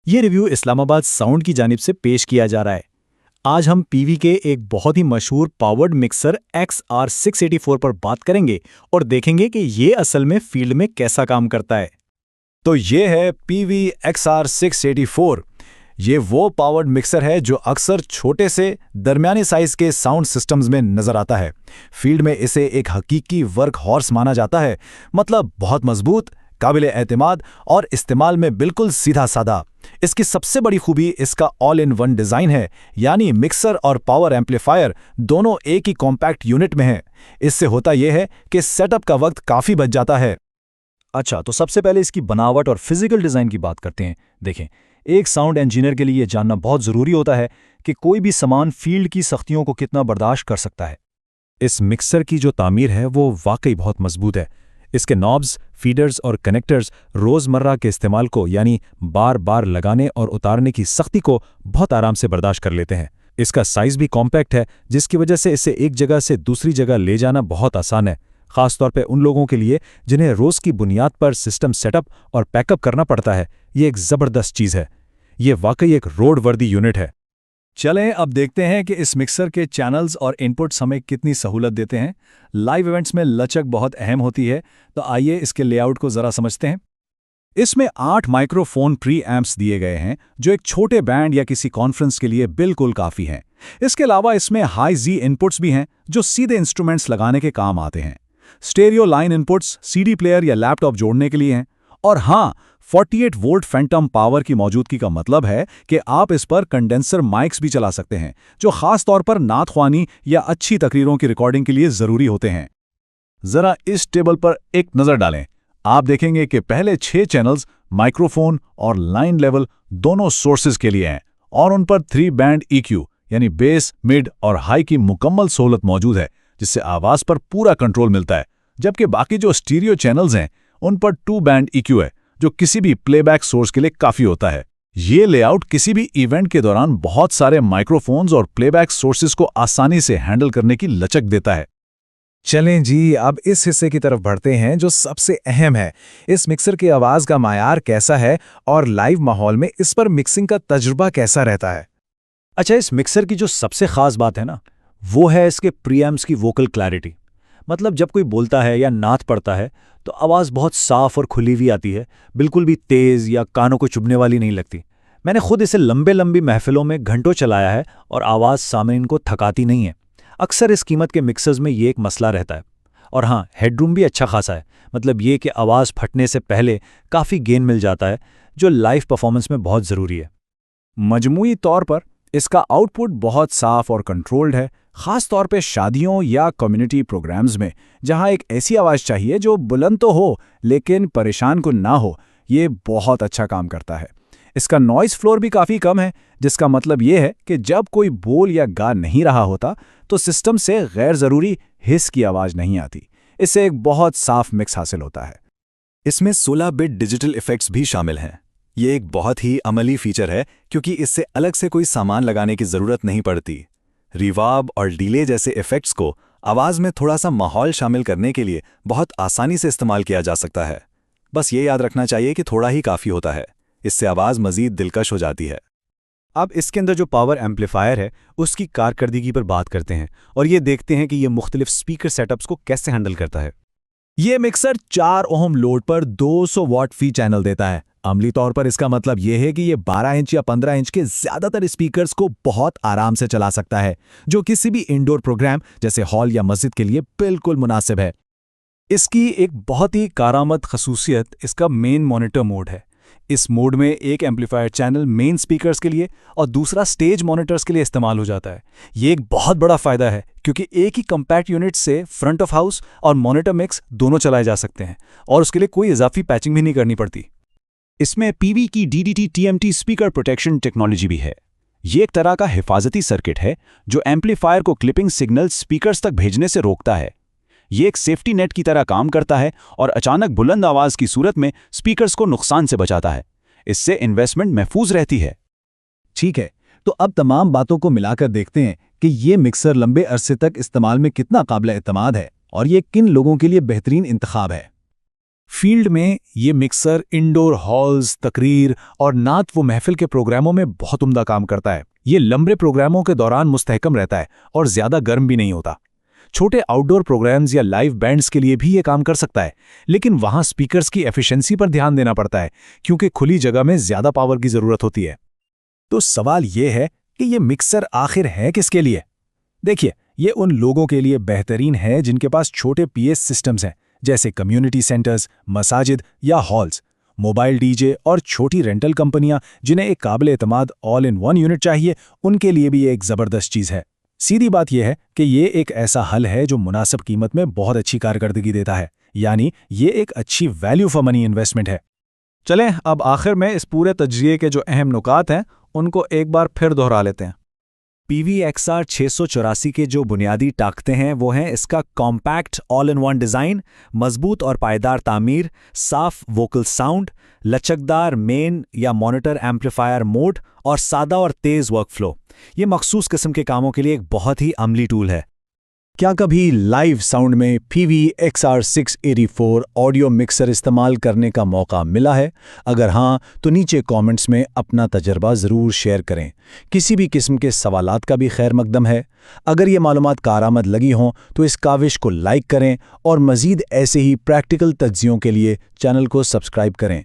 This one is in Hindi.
ये रिव्यू इस्लामाबाद साउंड की जानिब से पेश किया जा रहा है। आज हम पीवी के एक बहुत ही मशहूर पावर्ड मिक्सर XR684 पर बात करेंगे और देखेंगे कि ये असल में फील्ड में कैसा काम करता है। तो ये है PV XR684। ये वो पावर्ड मिक्सर है जो अक्सर छोटे से दरमियाने साइज के साउंड सिस्टम्स में नजर आता है। फील्ड में इसे एक हकीकी वर्क हॉर्स माना जाता है, मतलब बहुत मजबूत, काबिल एतमाद और इस्तेमाल में बिल्कुल सीधा साधा। इसकी सबसे बड़ी खूबी इसका ऑल इन वन डिज़ाइन है, यानी मिक्सर और पावर एम्पलीफायर दोनों एक ही कॉम्पैक्ट यूनिट में हैं। इससे होता यह है कि सेटअप का वक्त काफ़ी बच जाता है। अच्छा, तो सबसे पहले इसकी बनावट और फिजिकल डिज़ाइन की बात करते हैं। देखें, एक साउंड इंजीनियर के लिए जानना बहुत ज़रूरी होता है कि कोई भी सामान फील्ड की सख्तियों को कितना बर्दाश्त कर सकता है। इस मिक्सर की जो तामीर है वो वाकई बहुत मजबूत है। इसके नॉब्स, फीडर्स और कनेक्टर्स रोज़मर्रा के इस्तेमाल को, यानी बार बार लगाने और उतारने की सख्ती को बहुत आराम से बर्दाश्त कर लेते हैं। इसका साइज़ भी कॉम्पैक्ट है, जिसकी वजह से इसे एक जगह से दूसरी जगह ले जाना बहुत आसान है, ख़ासतौर पे उन लोगों के लिए जिन्हें रोज़ की बुनियाद पर सिस्टम सेटअप और पैकअप करना पड़ता है। ये एक ज़बरदस्त चीज़ है। ये वाकई एक रोड वर्दी यूनिट है। चलें अब देखते हैं कि इस मिक्सर के चैनल्स और इनपुट्स हमें कितनी सहूलत देते हैं। लाइव इवेंट्स में लचक बहुत अहम होती है, तो आइए इसके लेआउट को ज़रा समझते हैं। इसमें 8 माइक्रोफोन प्री एम्प्स दिए गए हैं, जो एक छोटे बैंड या किसी कॉन्फ्रेंस के लिए बिल्कुल काफ़ी हैं। इसके अलावा इसमें हाई जी इनपुट्स भी हैं, जो सीधे इंस्ट्रूमेंट्स लगाने के काम आते हैं। Stereo line inputs CD player या लैपटॉप जोड़ने के लिए हैं। और हाँ, 48 वोल्ट फैंटम पावर की मौजूदगी का मतलब है कि आप इस पर कंडेंसर माइक्स भी चला सकते हैं, जो खास तौर पर नात ख्वानी या अच्छी तकरीरों की रिकॉर्डिंग के लिए ज़रूरी होते हैं। ज़रा इस टेबल पर एक नज़र डालें। आप देखेंगे कि पहले 6 चैनल्स माइक्रोफोन और लाइन लेवल दोनों सोर्सेज के लिए हैं, और उन पर 3 बैंड EQ यानी बेस, मिड और हाई की मुकम्मल सहूलत मौजूद है, जिससे आवाज़ पर पूरा कंट्रोल मिलता है। जबकि बाकी जो स्टीरियो चैनल्स हैं उन पर 2 बैंड EQ है, जो किसी भी प्लेबैक सोर्स के लिए काफ़ी होता है। ये लेआउट किसी भी इवेंट के दौरान बहुत सारे माइक्रोफोन्स और प्लेबैक सोर्सेज को आसानी से हैंडल करने की लचक देता है। चलें जी, अब इस हिस्से की तरफ बढ़ते हैं जो सबसे अहम है। इस मिक्सर की आवाज़ का मायार कैसा है और लाइव माहौल में इस पर मिक्सिंग का तजुर्बा कैसा रहता है। अच्छा, इस मिक्सर की जो सबसे ख़ास बात है ना, वो है इसके प्रीएम्प्स की वोकल क्लैरिटी। मतलब जब कोई बोलता है या नात पड़ता है तो आवाज़ बहुत साफ और खुली हुई आती है, बिल्कुल भी तेज़ या कानों को चुभने वाली नहीं लगती। मैंने खुद इसे लंबी महफिलों में घंटों चलाया है और आवाज़ सामईन को थकाती नहीं है। अक्सर इस कीमत के मिक्सर्स में ये एक मसला रहता है। और हाँ, हेडरूम भी अच्छा खासा है, मतलब ये कि आवाज़ फटने से पहले काफ़ी गेन मिल जाता है, जो लाइव परफॉर्मेंस में बहुत ज़रूरी है। मजमूई तौर पर इसका आउटपुट बहुत साफ और कंट्रोल्ड है, ख़ास तौर पे शादियों या कम्युनिटी प्रोग्राम्स में, जहां एक ऐसी आवाज़ चाहिए जो बुलंद तो हो लेकिन परेशान को ना हो। ये बहुत अच्छा काम करता है। इसका नॉइज़ फ्लोर भी काफ़ी कम है, जिसका मतलब ये है कि जब कोई बोल या गा नहीं रहा होता तो सिस्टम से गैर ज़रूरी हिस की आवाज़ नहीं आती। इससे एक बहुत साफ मिक्स हासिल होता है। इसमें 16 बिट डिजिटल इफ़ेक्ट्स भी शामिल हैं। ये एक बहुत ही अमली फीचर है, क्योंकि इससे अलग से कोई सामान लगाने की ज़रूरत नहीं पड़ती। रिवर्ब और डिले जैसे इफ़ेक्ट्स को आवाज़ में थोड़ा सा माहौल शामिल करने के लिए बहुत आसानी से इस्तेमाल किया जा सकता है। बस ये याद रखना चाहिए कि थोड़ा ही काफ़ी होता है, इससे आवाज़ मज़ीद दिलकश हो जाती है। अब इसके अंदर जो पावर एम्पलीफायर है उसकी कारकर्दगी पर बात करते हैं और ये देखते हैं कि ये मुख्तलिफ स्पीकर सेटअप्स को कैसे हैंडल करता है। ये मिक्सर 4 ओम लोड पर 200 वॉट फी चैनल देता है। अमली तौर पर इसका मतलब यह है कि ये 12 इंच या 15 इंच के ज़्यादातर स्पीकर्स को बहुत आराम से चला सकता है, जो किसी भी इंडोर प्रोग्राम जैसे हॉल या मस्जिद के लिए बिल्कुल मुनासिब है। इसकी एक बहुत ही कारामद खसूसियत इसका मेन मॉनिटर मोड है। इस मोड में एक एम्पलीफायर चैनल मेन स्पीकर्स के लिए और दूसरा स्टेज मॉनिटर्स के लिए इस्तेमाल हो जाता है। ये एक बहुत बड़ा फ़ायदा है, क्योंकि एक ही कम्पैक्ट यूनिट से फ्रंट ऑफ हाउस और मॉनिटर मिक्स दोनों चलाए जा सकते हैं और उसके लिए कोई इजाफी पैचिंग भी नहीं करनी पड़ती। इसमें पीवी की DDT TMT speaker protection technology भी है। ये एक तरह का हिफाजती सर्किट है जो एम्पलीफायर को क्लिपिंग सिग्नल स्पीकर्स तक भेजने से रोकता है। ये एक सेफ्टी नेट की तरह काम करता है और अचानक बुलंद आवाज़ की सूरत में स्पीकर्स को नुकसान से बचाता है। इससे इन्वेस्टमेंट महफूज रहती है। ठीक है, तो अब तमाम बातों को मिलाकर देखते हैं कि ये मिक्सर लंबे अरसे तक इस्तेमाल में कितना काबिल एतमाद है और ये किन लोगों के लिए बेहतरीन इंतखाब है। फील्ड में ये मिक्सर इंडोर हॉल्स, तकरीर और नात व महफिल के प्रोग्रामों में बहुत उम्दा काम करता है। ये लंबे प्रोग्रामों के दौरान मुस्तहकम रहता है और ज़्यादा गर्म भी नहीं होता। छोटे आउटडोर प्रोग्राम्स या लाइव बैंड्स के लिए भी ये काम कर सकता है, लेकिन वहाँ स्पीकर्स की एफिशिएंसी पर ध्यान देना पड़ता है क्योंकि खुली जगह में ज़्यादा पावर की ज़रूरत होती है। तो सवाल ये है कि ये मिक्सर आखिर है किसके लिए? देखिए, ये उन लोगों के लिए बेहतरीन है जिनके पास छोटे पीएस सिस्टम्स हैं, जैसे कम्युनिटी सेंटर्स, मसाजिद या हॉल्स, मोबाइल डीजे और छोटी रेंटल कंपनियां जिन्हें एक काबिल एतमाद ऑल इन वन यूनिट चाहिए, उनके लिए भी ये एक ज़बरदस्त चीज़ है। सीधी बात यह है कि ये एक ऐसा हल है जो मुनासिब कीमत में बहुत अच्छी कारकर्दगी देता है, यानी ये एक अच्छी वैल्यू फॉर मनी इन्वेस्टमेंट है। चलें अब आखिर में इस पूरे तजज़िये के जो अहम नुकात हैं उनको एक बार फिर दोहरा लेते हैं। PVXR 684 के जो बुनियादी ताकतें हैं वो हैं इसका compact all in one design, मजबूत और पायदार तामीर, साफ वोकल साउंड, लचकदार मेन या मॉनिटर एम्पलीफायर मोड और सादा और तेज़ वर्कफ्लो। ये मखसूस किस्म के कामों के लिए एक बहुत ही अमली टूल है। क्या कभी लाइव साउंड में PVXR 684 ऑडियो मिक्सर इस्तेमाल करने का मौका मिला है? अगर हाँ, तो नीचे कमेंट्स में अपना तजर्बा ज़रूर शेयर करें। किसी भी किस्म के सवालात का भी खैर मकदम है। अगर ये मालूमात कारआमद लगी हों तो इस काविश को लाइक करें और मज़ीद ऐसे ही प्रैक्टिकल तज्ज़ियों के लिए चैनल को सब्सक्राइब करें।